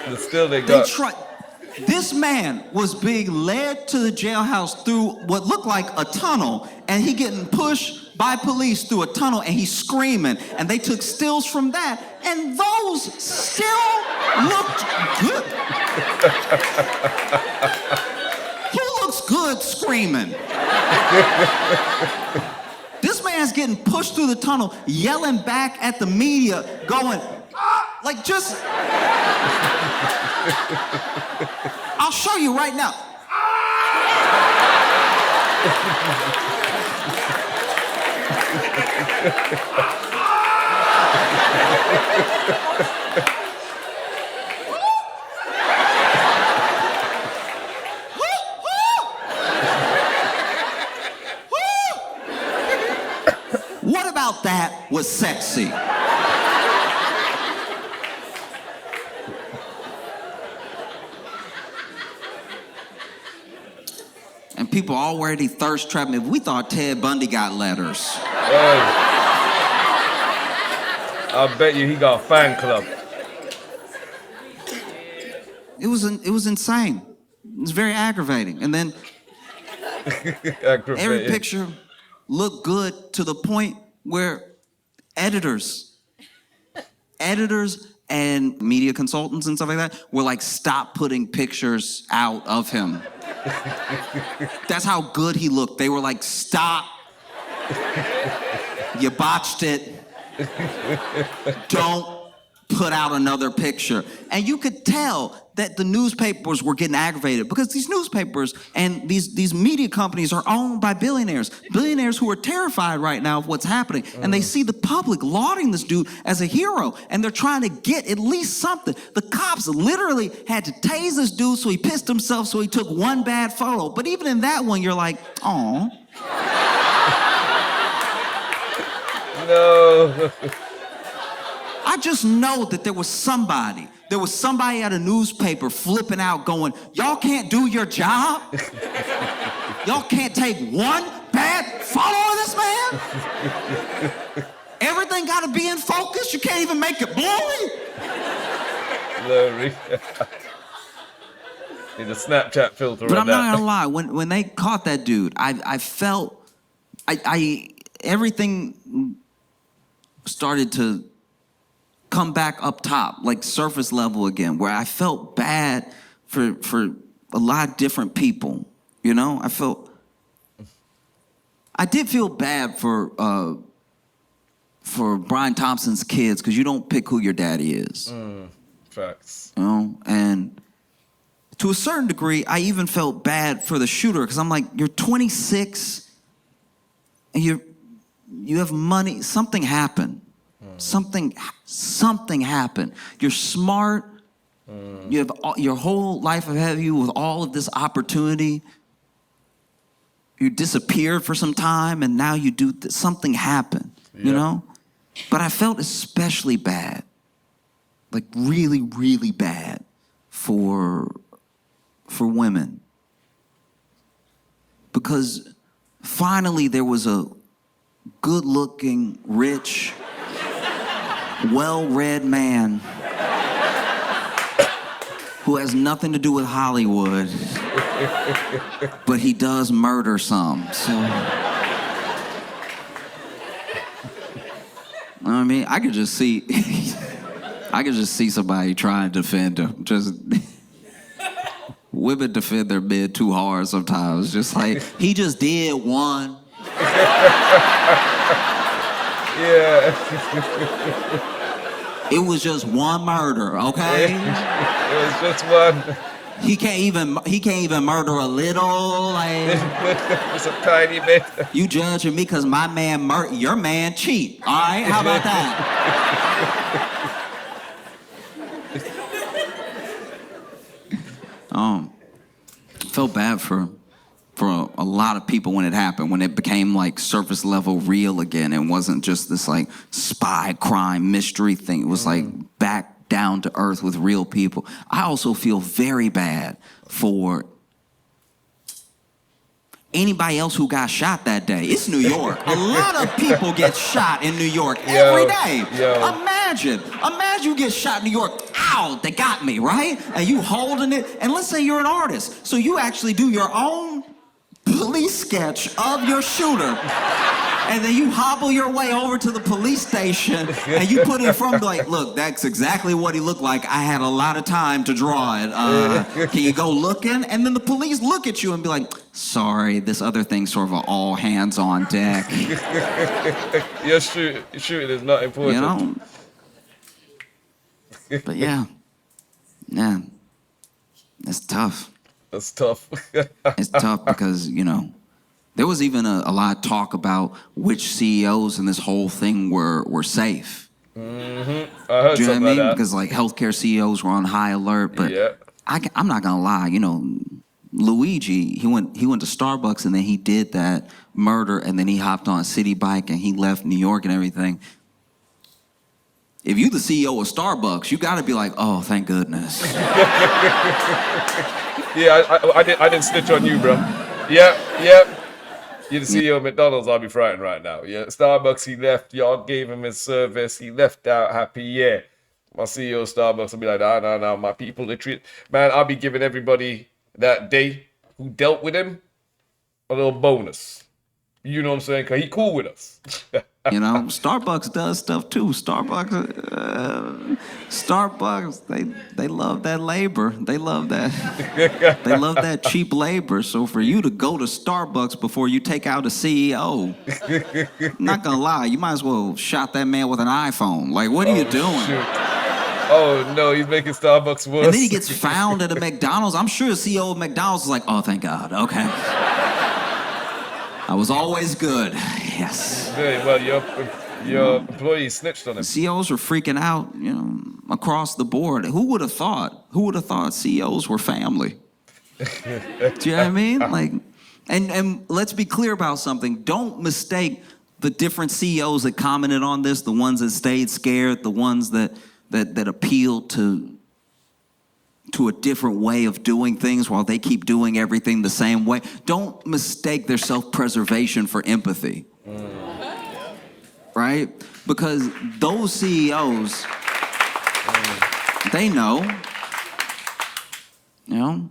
But still they got... This man was being led to the jailhouse through what looked like a tunnel, and he getting pushed by police through a tunnel, and he's screaming. And they took stills from that, and those still looked good. Who looks good screaming? This man's getting pushed through the tunnel, yelling back at the media, going, ah, like just... I'll show you right now. What about that was sexy? And people already thirst trap me. We thought Ted Bundy got letters. I bet you he got a fan club. It was insane. It was very aggravating. And then every picture looked good to the point where editors and media consultants and stuff like that were like, stop putting pictures out of him. That's how good he looked. They were like, stop. You botched it. Don't put out another picture. And you could tell that the newspapers were getting aggravated because these newspapers and these media companies are owned by billionaires who are terrified right now of what's happening. And they see the public lauding this dude as a hero, and they're trying to get at least something. The cops literally had to tase this dude so he pissed himself so he took one bad photo. But even in that one, you're like, oh. No. I just know that there was somebody at a newspaper flipping out going, y'all can't do your job? Y'all can't take one bad photo of this man? Everything gotta be in focus? You can't even make it blurry? Blurry. Need a Snapchat filter But on I'm not gonna lie, when they caught that dude, I felt, everything started to come back up top, like surface level again, where I felt bad for a lot of different people, you know? I did feel bad for Brian Thompson's kids, because you don't pick who your daddy is. Facts. You know? And to a certain degree, I even felt bad for the shooter, because I'm like, you're 26, and you have money. Something happened. Something happened. You're smart. You have your whole life ahead of you with all of this opportunity. You disappeared for some time, and now you do something happened. You know. But I felt especially bad, like really, really bad for women, because finally there was a good-looking, rich, well-read man who has nothing to do with Hollywood, but he does murder some. So, you know what I mean? I could just see somebody trying to defend him. Just women defend their men too hard sometimes. Just like, he just did one. Yeah. It was just one murder, okay? It was just one. He can't even murder a little, like. It's a tiny bit. You judging me because my man your man cheat, all right? How about that? Felt bad for a lot of people when it happened, when it became like surface level real again. It wasn't just this like spy crime mystery thing. It was like back down to earth with real people. I also feel very bad for anybody else who got shot that day. It's New York. A lot of people get shot in New York every day. Imagine you get shot in New York. Ow, they got me, right? And you holding it. And let's say you're an artist. So you actually do your own police sketch of your shooter. And then you hobble your way over to the police station and you put it from like, look, that's exactly what he looked like. I had a lot of time to draw it. Can you go looking? And then the police look at you and be like, sorry, this other thing's sort of an all hands on deck. Your shooting is not important. You know? But yeah, it's tough. That's tough. It's tough because, you know, there was even a lot of talk about which CEOs in this whole thing were safe. Mm-hmm. I heard Do you know what I mean? that. Because like healthcare CEOs were on high alert. But I'm not gonna lie, you know, Luigi, he went to Starbucks and then he did that murder and then he hopped on a city bike and he left New York and everything. If you the CEO of Starbucks, you gotta be like, oh, thank goodness. Yeah, I didn't snitch on you, bro. Yep. You're the CEO of McDonald's, I'll be frightened right now. Yeah, Starbucks, he left. Y'all gave him his service. He left out happy. Yeah. My CEO of Starbucks will be like, no, my people, they treat... Man, I'll be giving everybody that day who dealt with him a little bonus. You know what I'm saying? Because he cool with us. You know, Starbucks does stuff too. Starbucks, they love that labor. They love that. They love that cheap labor. So for you to go to Starbucks before you take out a CEO, I'm not gonna lie, you might as well shot that man with an iPhone. Like, what are you doing? Shoot. Oh no, he's making Starbucks worse. And then he gets found at a McDonald's. I'm sure the CEO of McDonald's is like, oh, thank God. Okay. I was always good. Yes. Very well, your employees snitched on him. CEOs were freaking out, you know, across the board. Who would have thought? Who would have thought CEOs were family? Do you know what I mean? Like, and let's be clear about something. Don't mistake the different CEOs that commented on this, the ones that stayed scared, the ones that appealed to a different way of doing things while they keep doing everything the same way. Don't mistake their self-preservation for empathy. Right? Because those CEOs, they know, you know?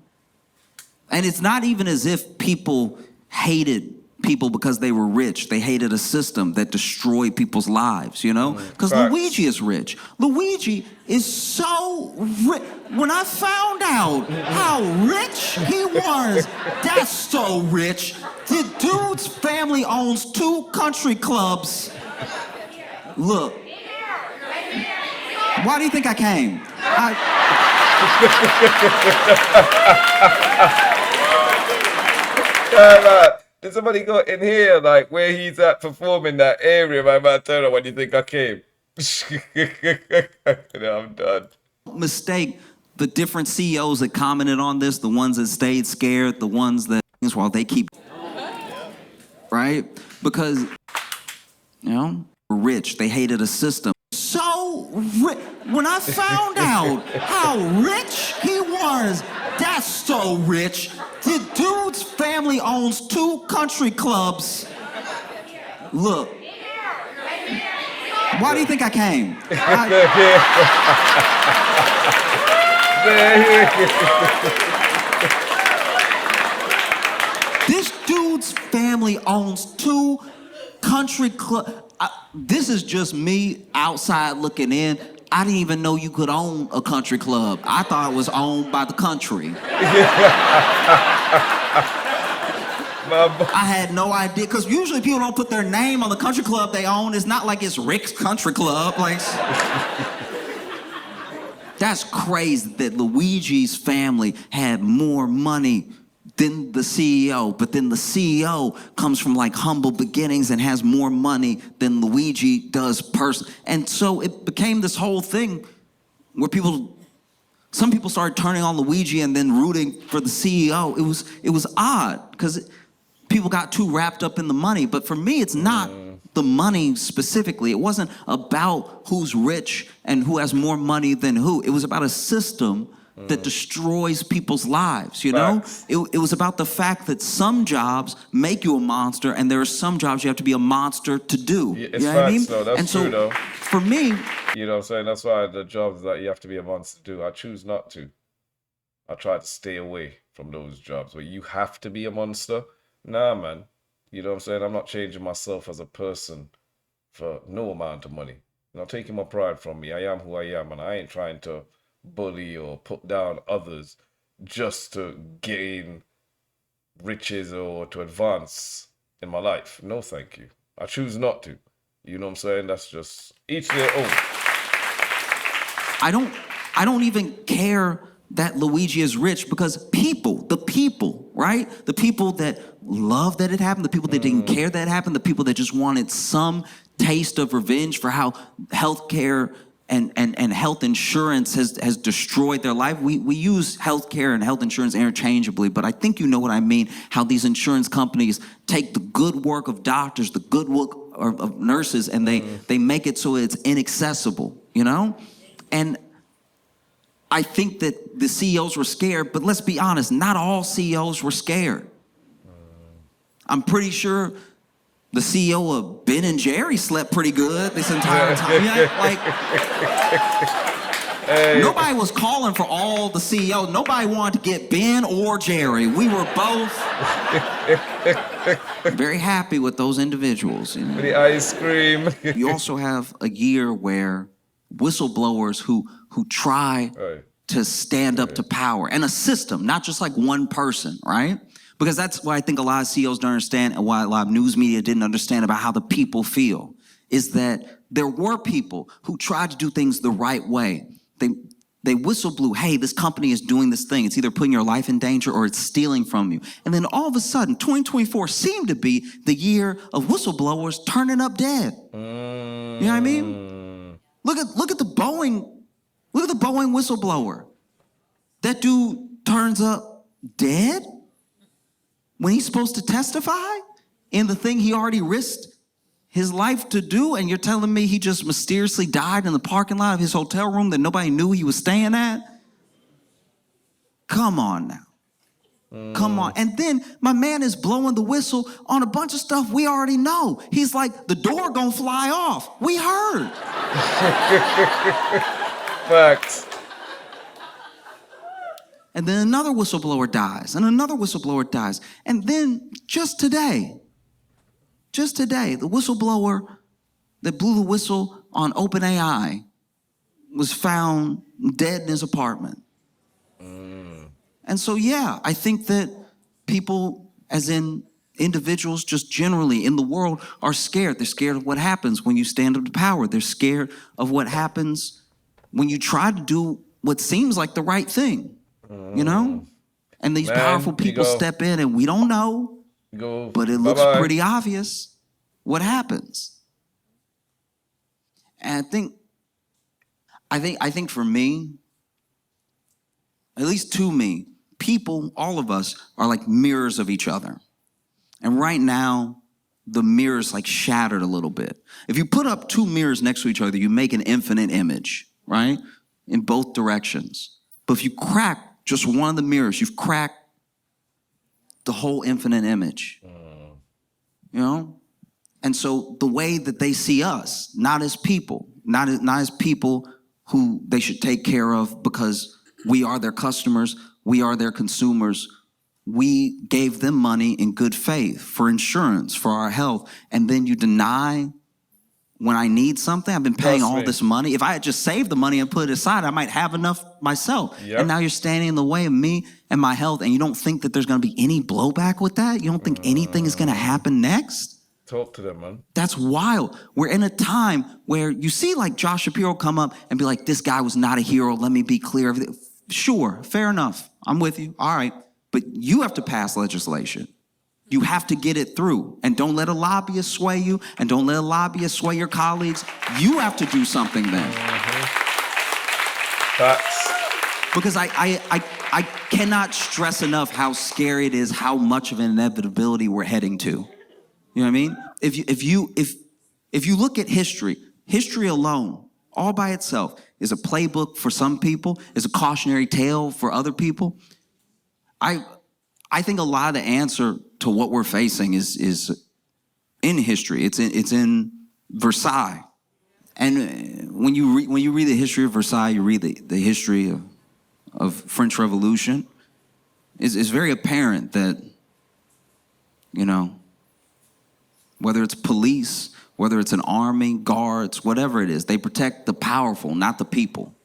And it's not even as if people hated people because they were rich. They hated a system that destroyed people's lives, you know? Because Luigi is rich. Luigi is so rich. When I found out how rich he was, that's so rich. The dude's family owns 2 country clubs. Look. Why do you think I came? Did somebody go in here, like, where he's at performing that area, my man? Turn on, when you think I came? No, I'm done. Mistake the different CEOs that commented on this, the ones that stayed scared, the ones that, while they keep, right? Because, you know, rich, they hated a system. So rich. When I found out how rich he was, that's so rich. The dude's family owns 2 country clubs. Look. Why do you think I came? This dude's family owns 2 country clubs. This is just me outside looking in. I didn't even know you could own a country club. I thought it was owned by the country. I had no idea, because usually people don't put their name on the country club they own. It's not like it's Rick's Country Club. Like, that's crazy that Luigi's family had more money than the CEO, but then the CEO comes from like humble beginnings and has more money than Luigi does and so it became this whole thing where some people started turning on Luigi and then rooting for the CEO. It was odd because people got too wrapped up in the money, but for me, it's not the money specifically. It wasn't about who's rich and who has more money than who. It was about a system that destroys people's lives, you know? It was about the fact that some jobs make you a monster and there are some jobs you have to be a monster to do. Yeah, it's you know what I mean? though. That's and true, so, though. for me... You know what I'm saying? That's why the jobs that you have to be a monster to do, I choose not to. I try to stay away from those jobs where you have to be a monster. Nah, man. You know what I'm saying? I'm not changing myself as a person for no amount of money. You're not taking my pride from me. I am who I am, and I ain't trying to bully or put down others just to gain riches or to advance in my life. No, thank you. I choose not to. You know what I'm saying? That's just each their own. I don't even care that Luigi is rich because the people, right? The people that love that it happened, the people that didn't care that it happened, the people that just wanted some taste of revenge for how healthcare and health insurance has destroyed their life. We use healthcare and health insurance interchangeably, but I think you know what I mean, how these insurance companies take the good work of doctors, the good work of nurses, and they make it so it's inaccessible, you know? And I think that the CEOs were scared, but let's be honest, not all CEOs were scared. I'm pretty sure the CEO of Ben and Jerry slept pretty good this entire time. Nobody was calling for all the CEOs. Nobody wanted to get Ben or Jerry. We were both very happy with those individuals. You know? The ice cream. You also have a year where whistleblowers who try to stand up to power and a system, not just like one person, right? Because that's why I think a lot of CEOs don't understand, and why a lot of news media didn't understand about how the people feel, is that there were people who tried to do things the right way. They whistleblew, hey, this company is doing this thing. It's either putting your life in danger or it's stealing from you. And then all of a sudden, 2024 seemed to be the year of whistleblowers turning up dead. You know what I mean? Look at the Boeing whistleblower. That dude turns up dead when he's supposed to testify in the thing he already risked his life to do, and you're telling me he just mysteriously died in the parking lot of his hotel room that nobody knew he was staying at? Come on now. Come on. And then my man is blowing the whistle on a bunch of stuff we already know. He's like, the door gonna fly off. We heard. Facts. And then another whistleblower dies, and another whistleblower dies. And then just today, the whistleblower that blew the whistle on OpenAI was found dead in his apartment. And so, yeah, I think that people, as in individuals just generally in the world, are scared. They're scared of what happens when you stand up to power. They're scared of what happens when you try to do what seems like the right thing, you know? And these powerful people step in and we don't know. But it looks pretty obvious what happens. And I think for me, at least to me, people, all of us, are like mirrors of each other. And right now, the mirror's like shattered a little bit. If you put up two mirrors next to each other, you make an infinite image, right? In both directions. But if you crack just one of the mirrors, you've cracked the whole infinite image, you know? And so the way that they see us, not as people, not as people who they should take care of because we are their customers, we are their consumers. We gave them money in good faith for insurance, for our health, and then you deny when I need something. I've been paying all this money. If I had just saved the money and put it aside, I might have enough myself. Yep. And now you're standing in the way of me and my health, and you don't think that there's going to be any blowback with that? You don't think anything is going to happen next? Talk to them, man. That's wild. We're in a time where you see like Josh Shapiro come up and be like, this guy was not a hero. Let me be clear. Sure, fair enough. I'm with you. All right. But you have to pass legislation. You have to get it through. And don't let a lobbyist sway you, and don't let a lobbyist sway your colleagues. You have to do something then. Facts. Because I cannot stress enough how scary it is, how much of an inevitability we're heading to. You know what I mean? If you look at history alone, all by itself, is a playbook for some people, is a cautionary tale for other people. I think a lot of the answer to what we're facing is in history. It's in Versailles. And when you read the history of Versailles, you read the history of French Revolution. It's very apparent that, you know, whether it's police, whether it's an army, guards, whatever it is, they protect the powerful, not the people.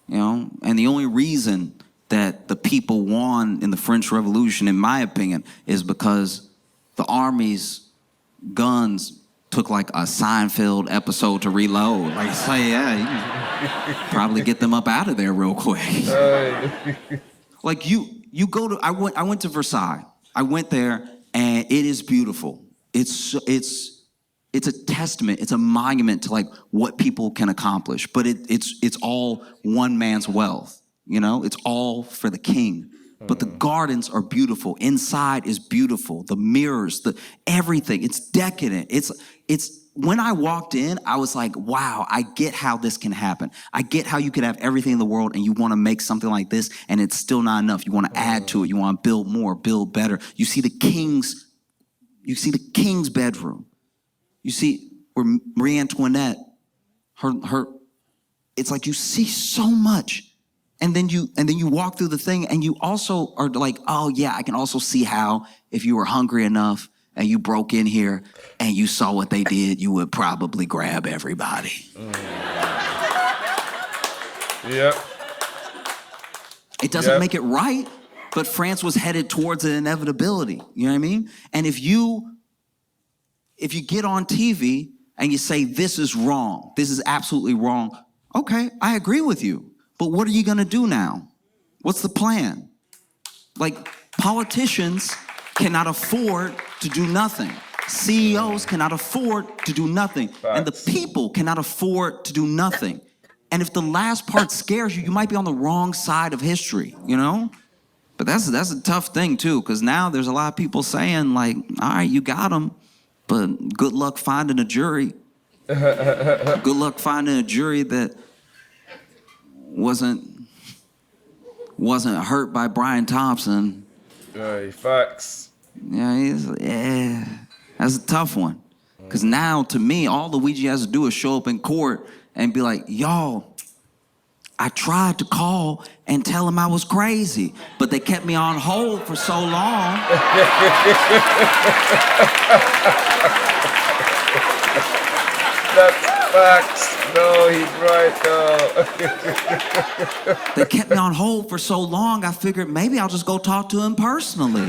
You know, and the only reason that the people won in the French Revolution, in my opinion, is because the army's guns took like a Seinfeld episode to reload. Like, say, yeah, you can probably get them up out of there real quick. Like you go to, I went to Versailles. I went there, and it is beautiful. It's a testament. It's a monument to like what people can accomplish. But it's all one man's wealth. You know, it's all for the king. But the gardens are beautiful. Inside is beautiful. The mirrors, everything. It's decadent. It's when I walked in, I was like, wow, I get how this can happen. I get how you could have everything in the world and you want to make something like this and it's still not enough. You want to add to it. You want to build more, build better. You see the king's bedroom. You see where Marie Antoinette, her, it's like you see so much. And then you walk through the thing and you also are like, oh yeah, I can also see how if you were hungry enough and you broke in here and you saw what they did, you would probably grab everybody. Yep. It doesn't Yep. make it right, but France was headed towards an inevitability. You know what I mean? And if you get on TV and you say, this is wrong, this is absolutely wrong, okay, I agree with you. But what are you gonna do now? What's the plan? Like, politicians cannot afford to do nothing. CEOs cannot afford to do nothing. And the people cannot afford to do nothing. And if the last part scares you, you might be on the wrong side of history, you know? But that's a tough thing too, because now there's a lot of people saying like, all right, you got them, but good luck finding a jury. Good luck finding a jury that wasn't hurt by Brian Thompson. Hey, facts. Yeah, that's a tough one. Because now, to me, all Luigi has to do is show up in court and be like, y'all, I tried to call and tell him I was crazy, but they kept me on hold for so long. That's facts. No, he's right though. They kept me on hold for so long, I figured maybe I'll just go talk to him personally.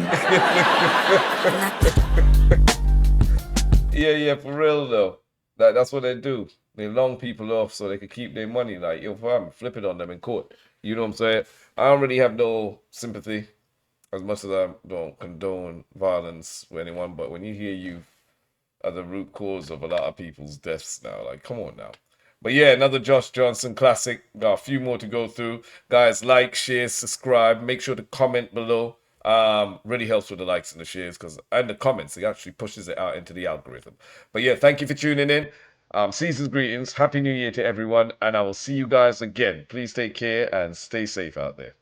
Yeah, for real though. That's what they do. They long people off so they can keep their money. Like, yo, fam, flip it on them in court. You know what I'm saying? I don't really have no sympathy, as much as I don't condone violence with anyone. But when you hear youth are the root cause of a lot of people's deaths now, like, come on now. But yeah, another Josh Johnson classic. Got a few more to go through. Guys, like, share, subscribe. Make sure to comment below. Really helps with the likes and the shares and the comments. It actually pushes it out into the algorithm. But yeah, thank you for tuning in. Season's greetings. Happy New Year to everyone. And I will see you guys again. Please take care and stay safe out there.